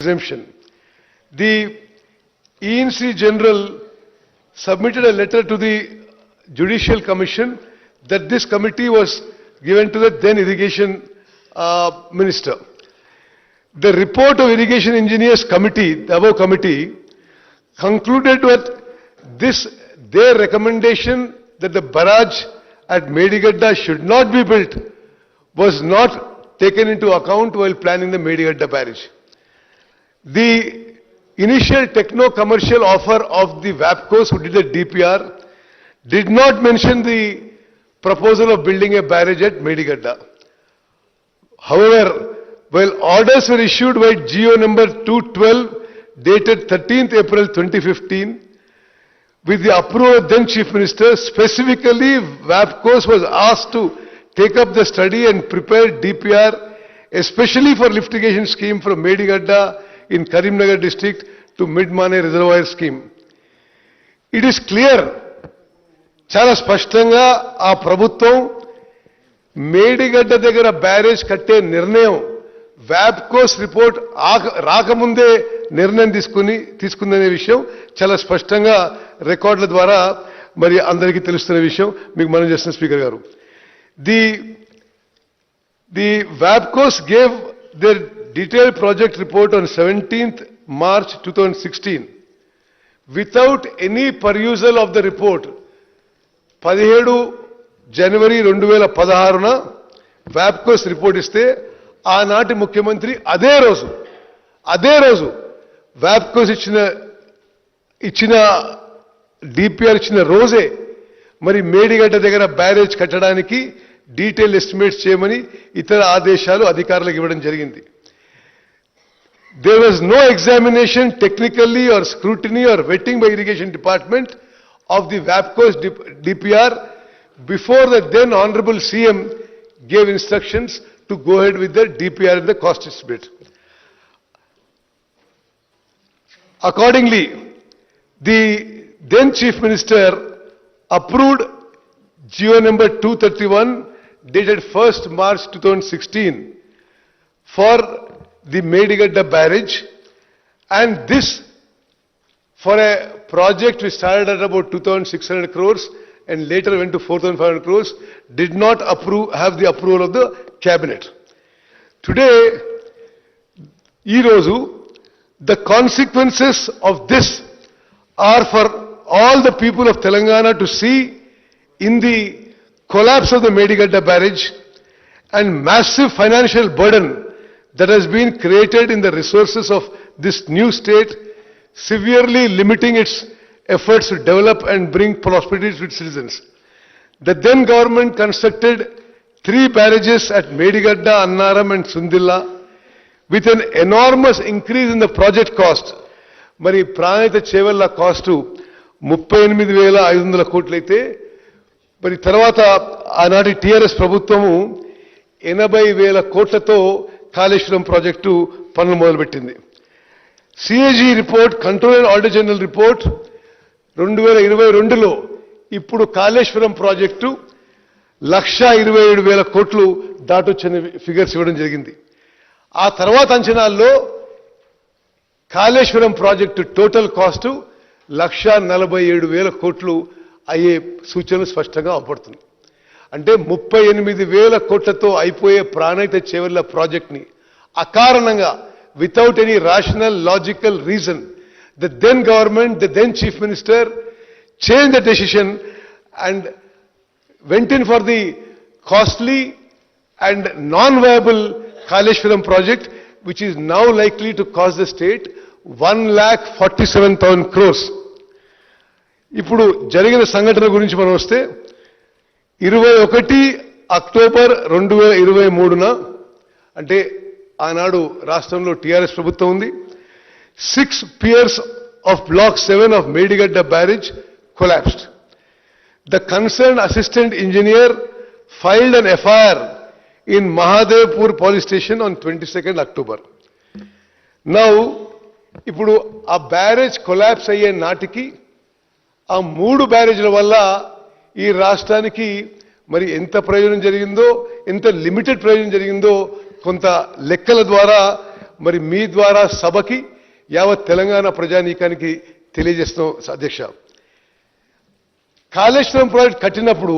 exemption. The ENC General submitted a letter to the Judicial Commission that this committee was given to the then Irrigation Minister. The report of Irrigation Engineers Committee, the above committee, concluded with their recommendation that the barrage at Medigadda should not be built was not taken into account while planning the Medigadda barrage. The initial techno-commercial offer of the WAPCOs who did the DPR did not mention the proposal of building a barrage at Medigadda. However, while orders were issued by GO number 212 dated 13th April 2015, with the approval of then Chief Minister, specifically WAPCOs was asked to take up the study and prepare DPR, especially for lift irrigation scheme from Medigadda in Karimnagar district to Mid-Mane reservoir scheme. It is clear, చాలా స్పష్టంగా ఆ ప్రభుత్వం మేడిగడ్డ దగ్గర barrage కట్టే నిర్ణయం వ్యాప్కోస్ report రాకముందే నిర్ణయం తీసుకుందనే విషయం చాలా స్పష్టంగా రికార్డుల ద్వారా మరి అందరికీ తెలుస్తున్న విషయం మీకు మనం చేస్తున్న స్పీకర్ గారు. The WAPCOs gave their detailed project report on 17th March 2016 without any perusal of the report. 17 జనవరి 2016న WAPCOs రిపోర్ట్ ఇస్తే ఆనాటి ముఖ్యమంత్రి అదే రోజు WAPCOs ఇచ్చిన డిపిఆర్ ఇచ్చిన రోజే మరి మేడిగడ్డ దగ్గర బ్యారేజ్ కట్టడానికి డీటెయిల్ ఎస్టిమేట్స్ చేయమని ఇతర ఆదేశాలు అధికారులకు ఇవ్వడం జరిగింది. There was no examination technically or scrutiny or vetting by Irrigation Department of the WAPCOs DPR before the then Honorable CM gave instructions to go ahead with the DPR and the cost estimate. Accordingly, the then Chief Minister approved GO number 231 dated 1st March 2016 for the Medigadda barrage, and this for a project which started at about 2,600 crores and later went to 4,500 crores did not have the approval of the cabinet. Today, the consequences of this are for all the people of Telangana to see in the collapse of the Medigadda barrage and massive financial burden that has been created in the resources of this new state, severely limiting its efforts to develop and bring prosperity to its citizens. The then government constructed 3 barrages at Medigadda, Annaram and Sundilla with an enormous increase in the project cost. Mari Pranita Chevalla cost to 38,500 కోట్లయితే మరి తర్వాత ఆనాటి TRS ప్రభుత్వము 80,000 కోట్లతో Kaleshwaram project పనులు మొదలుపెట్టింది. CAG report, control and auditor general report 2022లో ఇప్పుడు Kaleshwaram project 1,27,000 కోట్లు దాటొచ్చిన ఫిగర్స్ ఇవ్వడం జరిగింది. ఆ తర్వాత అంచనాల్లో కాళేశ్వరం ప్రాజెక్టు టోటల్ కాస్ట్ 1,47,000 కోట్లు అయ్యే సూచనలు స్పష్టంగా అవపడుతుంది. అంటే 38,000 కోట్లతో అయిపోయే ప్రాణహిత చేవెళ్ల ప్రాజెక్ట్ని అకారణంగా without any rational, logical reason, the then government, the then Chief Minister changed the decision and went in for the costly and non-viable Kaleshwaram project, which is now likely to cost the state 1,47,000 crores. ఇప్పుడు జరిగిన సంఘటన గురించి మనం వస్తే 21 October 2023న అంటే ఆనాడు రాష్ట్రంలో TRS ప్రభుత్వం ఉంది. 6 piers of block 7 of Medigadda barrage collapsed. The concerned assistant engineer filed an FIR in Mahadevpur police station on 22nd October. Now, ఇప్పుడు ఆ బ్యారేజ్ కొలాప్స్ అయ్యే నాటికి ఆ 3 బ్యారేజ్ల వల్ల ఈ రాష్ట్రానికి మరి ఎంత ప్రయోజనం జరిగిందో, ఎంత లిమిటెడ్ ప్రయోజనం జరిగిందో కొంత లెక్కల ద్వారా మరి మీ ద్వారా సభకి యావత్ తెలంగాణ ప్రజానీకానికి తెలియజేస్తున్నాం అధ్యక్ష. కాళేశ్వరం ప్రాజెక్ట్ కట్టినప్పుడు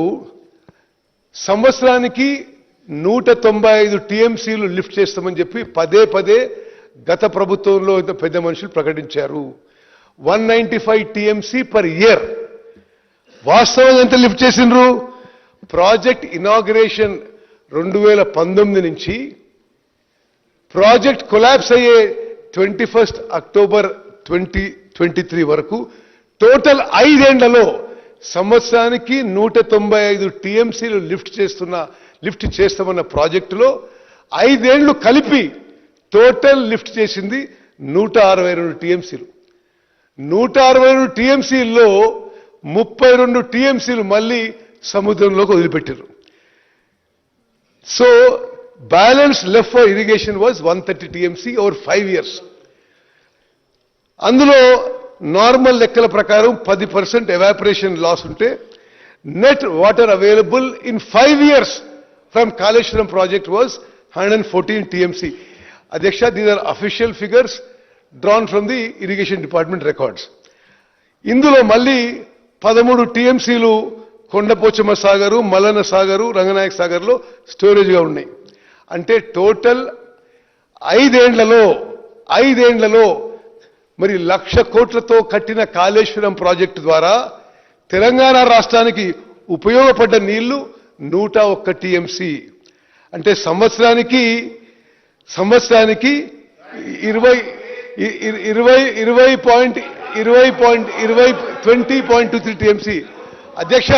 సంవత్సరానికి 195 టీఎంసీలు లిఫ్ట్ చేస్తామని చెప్పి పదే పదే గత ప్రభుత్వంలో పెద్ద మనుషులు ప్రకటించారు. 195 టీఎంసీ పర్ ఇయర్. వాస్తవం ఎంత లిఫ్ట్ చేసిండ్రు? ప్రాజెక్ట్ ఇనాగ్రేషన్ 2019 నుంచి ప్రాజెక్ట్ కొలాప్స్ అయ్యే 21 అక్టోబర్ 2023 వరకు టోటల్ 5 ఏళ్లలో సంవత్సరానికి 195 టీఎంసీలు లిఫ్ట్ చేస్తామన్న ప్రాజెక్టులో 5 ఏళ్లు కలిపి టోటల్ లిఫ్ట్ చేసింది 162 టీఎంసీలు. 162 టీఎంసీల్లో 32 టీఎంసీలు మళ్ళీ సముద్రంలోకి వదిలిపెట్టారు. So balance left for irrigation was 130 TMC over 5 years. అందులో నార్మల్ లెక్కల ప్రకారం 10% ఎవాపరేషన్ లాస్ ఉంటే net water available in 5 years from Kaleshwaram project was 114 TMC. అధ్యక్ష, these are official figures drawn from the irrigation department records. ఇందులో మళ్ళీ 13 టీఎంసీలు కొండపోచమ్మ సాగరు, మల్లన్న సాగరు, రంగనాయక సాగర్లో స్టోరేజ్గా ఉన్నాయి. అంటే టోటల్ 5 ఏళ్లలో మరి 1,00,000 కోట్లతో కట్టిన కాళేశ్వరం ప్రాజెక్టు ద్వారా తెలంగాణ రాష్ట్రానికి ఉపయోగపడ్డ నీళ్లు 101 టీఎంసీ. అంటే సంవత్సరానికి 20.23 టీఎంసీ. అధ్యక్ష,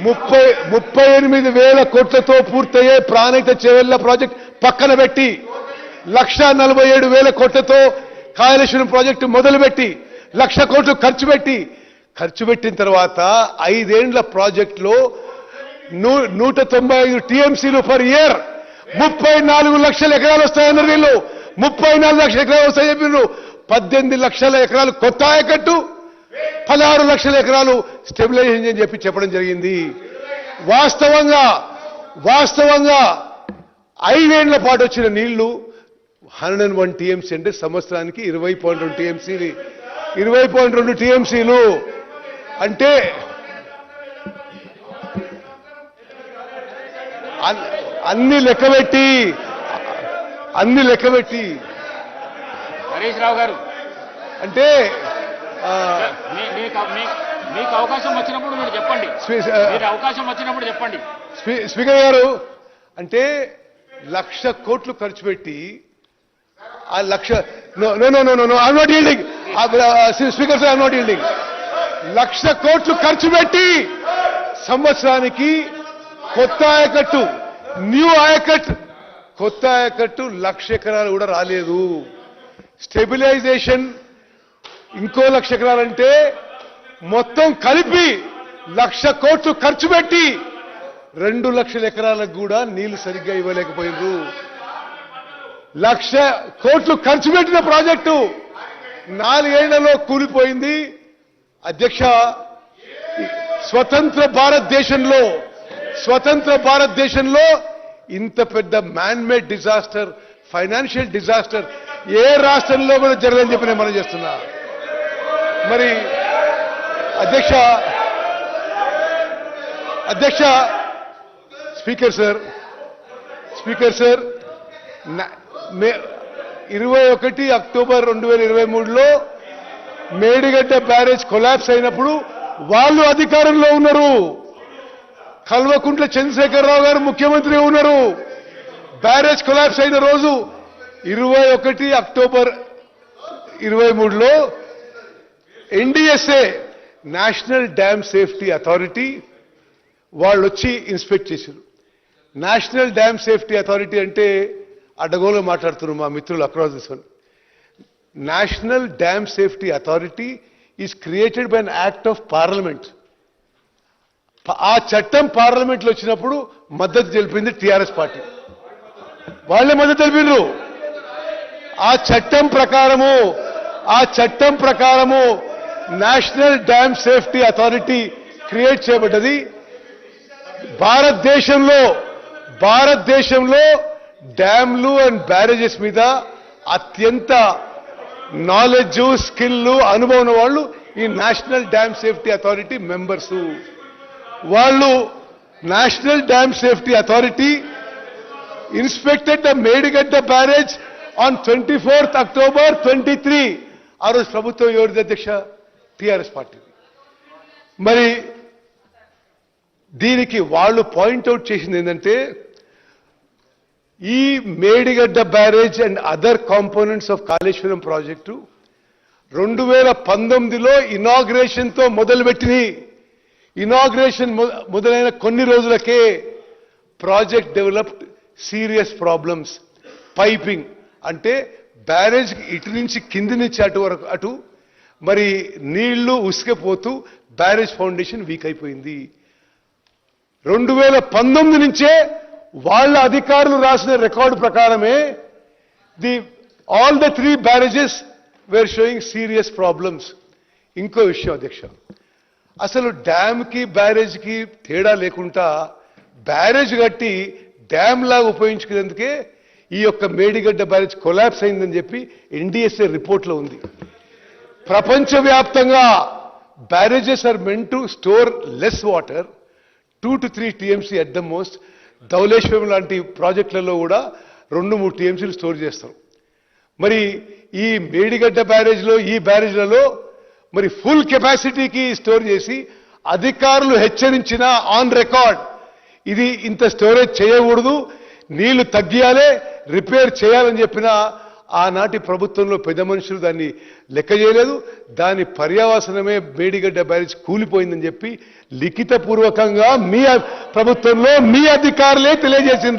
38,000 కోట్లతో పూర్తయ్యే ప్రాణహిత చేవెళ్ల ప్రాజెక్ట్ పక్కన పెట్టి 1,47,000 కోట్లతో కాళేశ్వరం ప్రాజెక్టు మొదలుపెట్టి 1,00,000 కోట్లు ఖర్చు పెట్టిన తర్వాత 5 ఏళ్ల ప్రాజెక్టులో 195 టీఎంసీలు పర్ ఇయర్ 34 లక్షల ఎకరాలు వస్తాయన్నారు వీళ్ళు. 34 లక్షల ఎకరాలు వస్తాయని చెప్పినారు. 18 లక్షల ఎకరాలు కొత్త ఆయకట్టు, 16 లక్షల ఎకరాలు స్టెబిలైజేషన్ అని చెప్పడం జరిగింది. వాస్తవంగా 5 ఏళ్ల పాటు వచ్చిన నీళ్లు 101 టీఎంసీ. అంటే సంవత్సరానికి 20.2 టీఎంసీలు. అంటే అన్ని లెక్కబెట్టి హరీష్ రావు గారు, అంటే మీకు అవకాశం వచ్చినప్పుడు మీరు చెప్పండి. అవకాశం వచ్చినప్పుడు చెప్పండి. స్పీకర్ గారు, అంటే 1,00,000 కోట్లు ఖర్చు పెట్టి ఆ 1,00,000 I'm not yielding. Speaker sir, I'm not yielding. 1,00,000 కోట్లు ఖర్చు పెట్టి సంవత్సరానికి కొత్త ఆయకట్టు, కొత్త ఆయకట్టు 1,00,000 ఎకరాలు కూడా రాలేదు. స్టెబిలైజేషన్ ఇంకో 1,00,000 ఎకరాలంటే మొత్తం కలిపి 1,00,000 కోట్లు ఖర్చు పెట్టి 2 లక్షల ఎకరాలకు కూడా నీళ్లు సరిగ్గా ఇవ్వలేకపోయినారు. 1,00,000 కోట్లు ఖర్చు పెట్టిన ప్రాజెక్టు 4 ఏళ్లలో కూలిపోయింది. అధ్యక్ష, స్వతంత్ర భారతదేశంలో ఇంత పెద్ద man made disaster, financial disaster ఏ రాష్ట్రంలో కూడా జరగదని చెప్పి నేను మనం చేస్తున్నా. మరి అధ్యక్ష, స్పీకర్ సార్ 21 అక్టోబర్ 2023లో మేడిగడ్డ బ్యారేజ్ కొలాప్స్ అయినప్పుడు వాళ్ళు అధికారంలో ఉన్నారు. కల్వకుంట్ల చంద్రశేఖరరావు గారు ముఖ్యమంత్రి ఉన్నారు. బ్యారేజ్ కొలాప్స్ అయిన రోజు 21 అక్టోబర్ 2023లో NDSA, national dam safety authority వాళ్ళు వచ్చి ఇన్స్పెక్ట్ చేశారు. నేషనల్ డ్యామ్ సేఫ్టీ అథారిటీ అంటే అడ్డగోలు మాట్లాడుతున్నారు మా మిత్రులు across this one. National dam safety authority is created by an act of parliament. ఆ చట్టం పార్లమెంట్లో వచ్చినప్పుడు మద్దతు తెలిపింది టీఆర్ఎస్ పార్టీ. వాళ్ళే మద్దతు తెలిపినారు. ఆ చట్టం ప్రకారము national dam safety authority create చేయబడ్డది. భారతదేశంలో డ్యామ్లు అండ్ బ్యారేజెస్ మీద అత్యంత నాలెడ్జ్, స్కిల్, అనుభవం ఉన్న వాళ్ళు ఈ national dam safety authority members. వాళ్ళు national dam safety authority inspected the Medigadda barrage on 24th October 23. ఆ రోజు ప్రభుత్వం ఎవరిది అధ్యక్ష? TRS party. మరి దీనికి వాళ్ళు పాయింట్అవుట్ చేసింది ఏంటంటే ఈ Medigadda barrage and other components of Kaleshwaram project 2019లో ఇనాగ్రేషన్తో మొదలుపెట్టింది. ఇనాగ్రేషన్ మొదలైన కొన్ని రోజులకే project developed serious problems. Piping అంటే బ్యారేజ్కి ఇటు నుంచి కింది నుంచి అటు వరకు అటు మరి నీళ్లు ఉసుకపోతూ బ్యారేజ్ ఫౌండేషన్ వీక్ అయిపోయింది. 2019 నుంచే వాళ్ళ అధికారులు రాసిన రికార్డు ప్రకారమే all the 3 barrages were showing serious problems. ఇంకో విషయం అధ్యక్ష, అసలు డ్యామ్కి బ్యారేజ్కి తేడా లేకుండా బ్యారేజ్ కట్టి డ్యామ్ లాగా ఉపయోగించుకునేందుకే ఈ యొక్క మేడిగడ్డ బ్యారేజ్ కొలాప్స్ అయిందని చెప్పి ఎన్డీఎస్ఏ రిపోర్ట్లో ఉంది. ప్రపంచవ్యాప్తంగా barrages are meant to store less water, 2 to 3 TMC at the most. Dhavaleswaram లాంటి ప్రాజెక్టులలో కూడా 2-3 TMCలు స్టోర్ చేస్తారు. మరి ఈ మేడిగడ్డ బ్యారేజ్లో ఈ బ్యారేజ్లలో మరి ఫుల్ కెపాసిటీకి స్టోర్ చేసి అధికారులు హెచ్చరించిన ఆన్ రికార్డ్ ఇది ఇంత స్టోరేజ్ చేయకూడదు, నీళ్లు తగ్గియాలే, రిపేర్ చేయాలని చెప్పిన ఆనాటి ప్రభుత్వంలో పెద్ద మనుషులు దాన్ని లెక్క చేయలేదు. దాని పర్యవసనమే మేడిగడ్డ బ్యారేజ్ కూలిపోయిందని చెప్పి లిఖితపూర్వకంగా మీ ప్రభుత్వంలో మీ అధికారులే తెలియజేసింది.